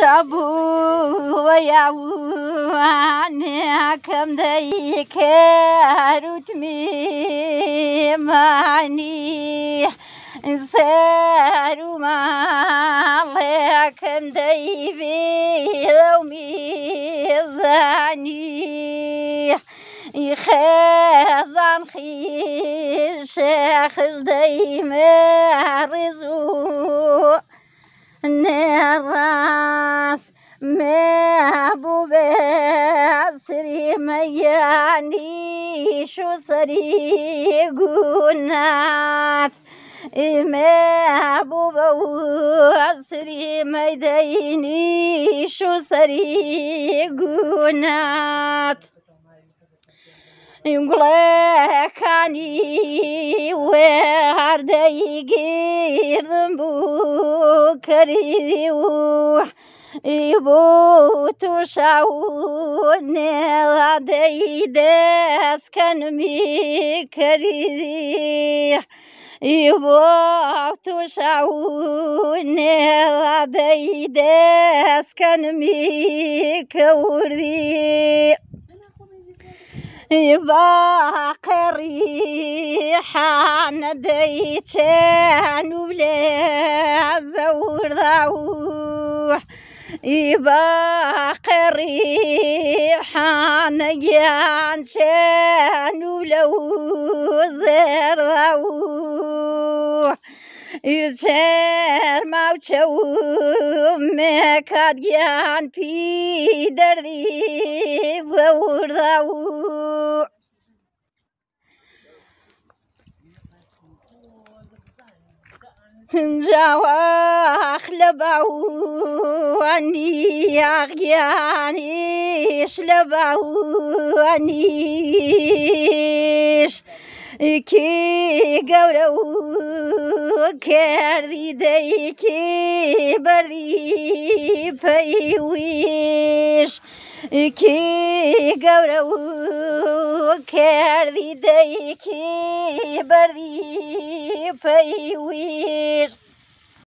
شابو وياواني كم دايك روتمي ماني سارو ما كم دايبي يومي زاني يخزان خيش خش دايما رزو نراس محبوب سري مياني شو سري قنات محبوب سري ميديني شو سري قنات يقول كاني وهردي غير ذنبو كريوح يبوت شاون لدي داس كان مي كريح يبوت شاون لدي داس كان مي كوري باقي حان ديتان ولا زور ذاوح باقي حان يانشان ولو زر ذاوح يزهر موتشو مكاديان في دردي وورداو جوا خلباو عني أغيانيش لباو عنيش كي قورو كردي دي كي بردي بيويش كي قورو كردي دي كي بردي بيويش